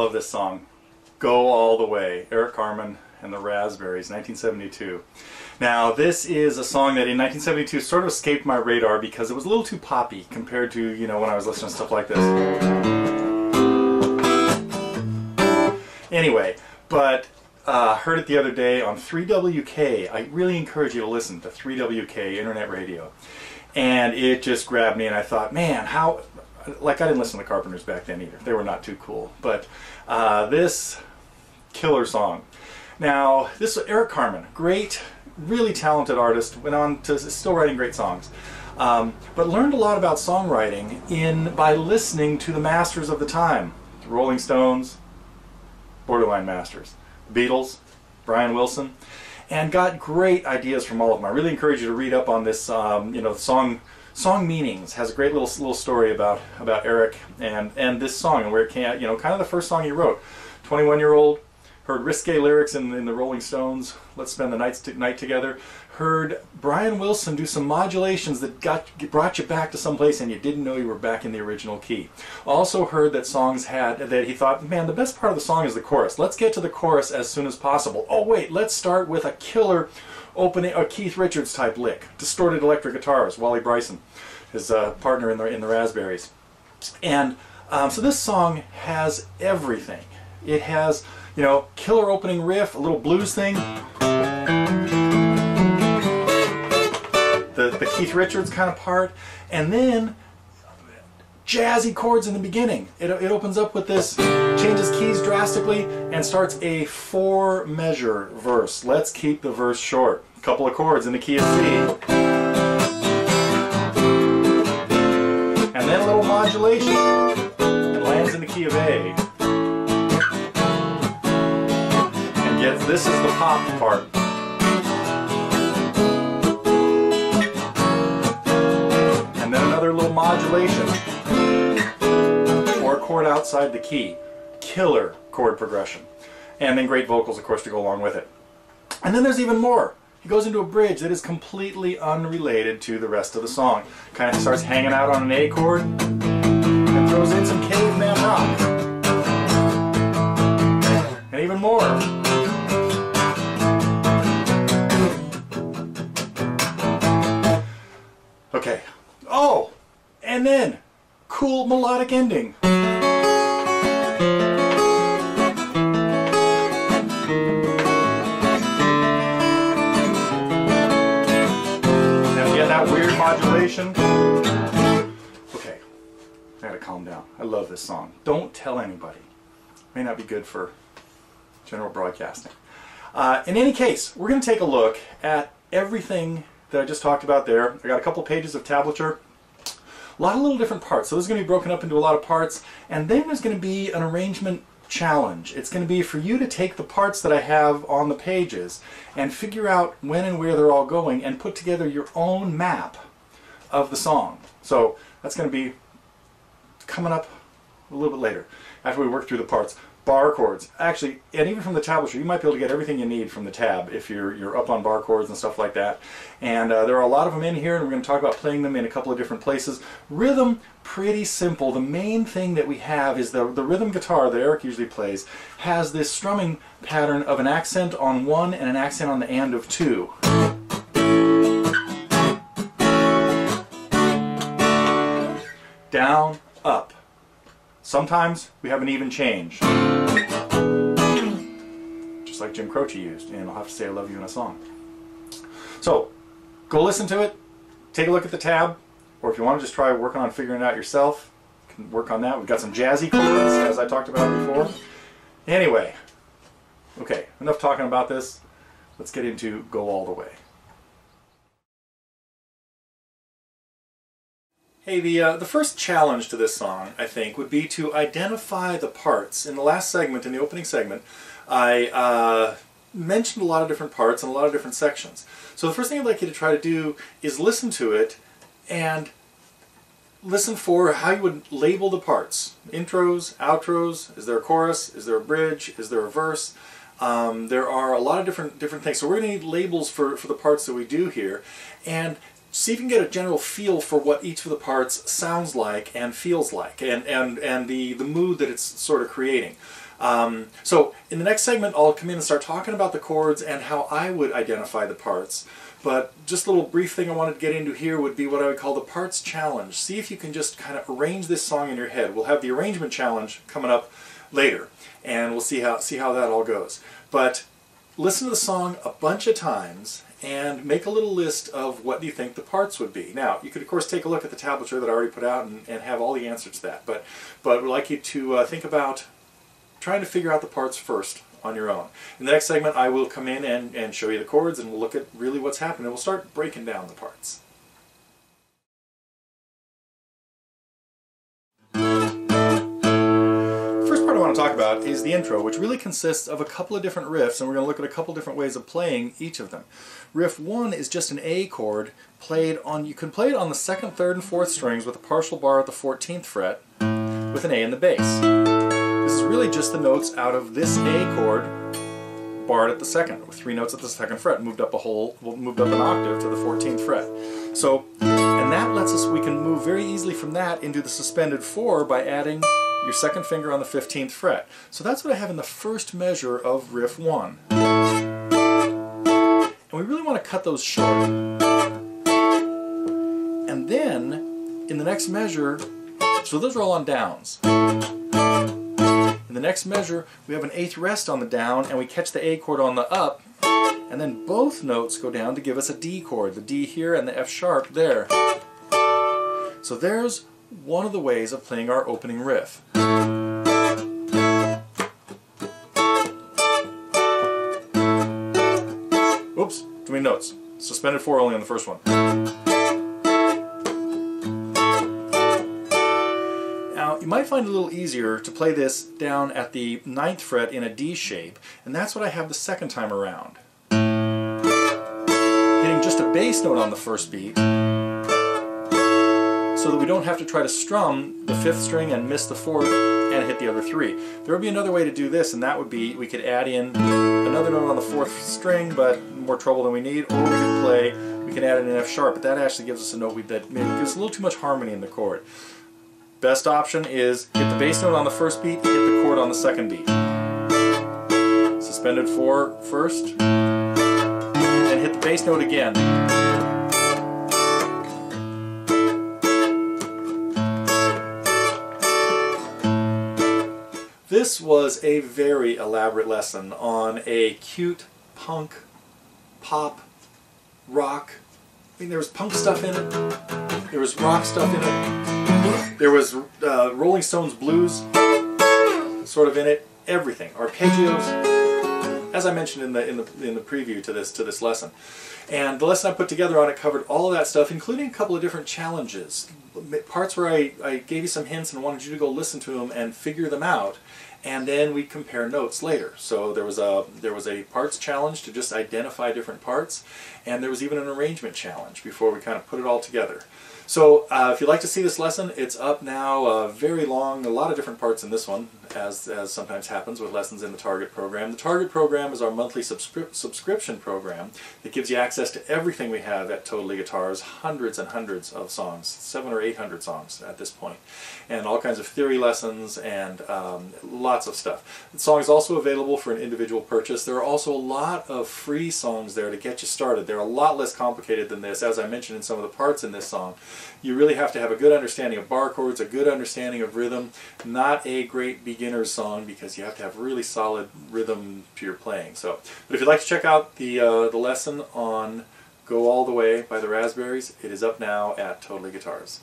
love this song. Go All the Way, Eric Carmen and the Raspberries, 1972. Now, this is a song that in 1972 sort of escaped my radar because it was a little too poppy compared to, you know, when I was listening to stuff like this. Anyway, but heard it the other day on 3WK. I really encourage you to listen to 3WK Internet Radio. And it just grabbed me, and I thought, man, how... Like, I didn't listen to the Carpenters back then either. They were not too cool. But this killer song. Now, this is Eric Carmen, great, really talented artist, went on to still writing great songs. But learned a lot about songwriting by listening to the masters of the time. The Rolling Stones, borderline masters. The Beatles, Brian Wilson. And got great ideas from all of them. I really encourage you to read up on this, you know, Song Meanings has a great little story about Eric and this song and where it came, you know, kind of the first song he wrote. 21-year-old, heard risque lyrics in the Rolling Stones, Let's Spend the Night Together. Heard Brian Wilson do some modulations that brought you back to someplace and you didn't know you were back in the original key. Also heard that songs that he thought, man, the best part of the song is the chorus. Let's get to the chorus as soon as possible. Oh wait, let's start with a killer opening, a Keith Richards type lick, distorted electric guitars, Wally Bryson, his partner in the Raspberries. And so this song has everything. It has, you know, killer opening riff, a little blues thing, the Keith Richards kind of part, and then jazzy chords in the beginning. It opens up with this, changes keys drastically, and starts a 4-measure verse. Let's keep the verse short. A couple of chords in the key of C. And then a little modulation. It lands in the key of A. And yet this is the pop part. And then another little modulation. Or a chord outside the key. Killer chord progression. And then great vocals, of course, to go along with it. And then there's even more. He goes into a bridge that is completely unrelated to the rest of the song. Kind of starts hanging out on an A chord and throws in some caveman rock. And even more. Okay. Oh! And then, cool melodic ending. That weird modulation. Okay, I gotta calm down. I love this song. Don't tell anybody. May not be good for general broadcasting. In any case, we're going to take a look at everything that I just talked about there. I got a couple pages of tablature. A lot of little different parts. So this is going to be broken up into a lot of parts. And then there's going to be an arrangement challenge. It's going to be for you to take the parts that I have on the pages and figure out when and where they're all going and put together your own map of the song. So that's going to be coming up a little bit later after we work through the parts. Barre chords. Actually, and even from the tablature, you might be able to get everything you need from the tab if you're up on barre chords and stuff like that. And there are a lot of them in here, and we're going to talk about playing them in a couple of different places. Rhythm, pretty simple. The main thing that we have is the rhythm guitar that Eric usually plays has this strumming pattern of an accent on 1 and an accent on the and of 2. Down, up. Sometimes we have an even change. Just like Jim Croce used, and I'll have to say I love you in a song. So, go listen to it, take a look at the tab, or if you want to just try working on figuring it out yourself, you can work on that. We've got some jazzy chords, as I talked about before. Anyway, okay, enough talking about this. Let's get into Go All the Way. Hey, the first challenge to this song, I think, would be to identify the parts. In the last segment, in the opening segment, I mentioned a lot of different parts and a lot of different sections. So the first thing I'd like you to try to do is listen to it and listen for how you would label the parts. Intros, outros, is there a chorus, is there a bridge, is there a verse? There are a lot of different things. So we're going to need labels for the parts that we do here. And see if you can get a general feel for what each of the parts sounds like and feels like, and the mood that it's sort of creating. So in the next segment, I'll come in and start talking about the chords and how I would identify the parts. But just a little brief thing I wanted to get into here would be what I would call the parts challenge. See if you can just kind of arrange this song in your head. We'll have the arrangement challenge coming up later, and we'll see how that all goes. But listen to the song a bunch of times and make a little list of what you think the parts would be. Now, you could of course take a look at the tablature that I already put out and have all the answers to that. But we'd like you to think about trying to figure out the parts first on your own. In the next segment, I will come in and show you the chords, and we'll look at really what's happening. We'll start breaking down the parts. First part I want to talk about is the intro, which really consists of a couple of different riffs, and we're going to look at a couple different ways of playing each of them. Riff 1 is just an A chord played on, you can play it on the 2nd, 3rd, and 4th strings with a partial bar at the 14th fret with an A in the bass. This is really just the notes out of this A chord barred at the 2nd, with 3 notes at the 2nd fret, moved up an octave to the 14th fret. So, and that lets us, we can move very easily from that into the suspended 4 by adding your 2nd finger on the 15th fret. So that's what I have in the first measure of riff 1. And we really want to cut those short. And then, in the next measure, so those are all on downs. In the next measure, we have an 8th rest on the down, and we catch the A chord on the up, and then both notes go down to give us a D chord, the D here and the F sharp there. So there's one of the ways of playing our opening riff. Oops, too many notes. Suspended 4 only on the first one. You might find it a little easier to play this down at the 9th fret in a D shape, and that's what I have the second time around. Hitting just a bass note on the first beat, so that we don't have to try to strum the 5th string and miss the 4th and hit the other 3. There would be another way to do this, and that would be we could add in another note on the 4th string, but more trouble than we need, or we can add in an F sharp, but that actually gives us a note that maybe gives a little too much harmony in the chord. Best option is hit the bass note on the first beat, hit the chord on the second beat. Suspended 4 first, and hit the bass note again. This was a very elaborate lesson on a cute punk, pop, rock. I mean, there was punk stuff in it, there was rock stuff in it. There was Rolling Stones blues sort of in it, everything, arpeggios, as I mentioned in the preview to this lesson. And the lesson I put together on it covered all of that stuff, including a couple of different challenges, parts where I gave you some hints and wanted you to go listen to them and figure them out, and then we compare notes later. So there was a parts challenge to just identify different parts, and there was even an arrangement challenge before we kind of put it all together. So if you'd like to see this lesson, it's up now, very long, a lot of different parts in this one, as sometimes happens with lessons in the Target program. The Target program is our monthly subscription program that gives you access to everything we have at TotallyGuitars, hundreds and hundreds of songs, 700 or 800 songs at this point, and all kinds of theory lessons and lots of stuff. The song is also available for an individual purchase. There are also a lot of free songs there to get you started. They're a lot less complicated than this, as I mentioned in some of the parts in this song. You really have to have a good understanding of bar chords, a good understanding of rhythm, not a great beginner's song because you have to have really solid rhythm to your playing. So, but if you'd like to check out the lesson on Go All the Way by the Raspberries, it is up now at TotallyGuitars.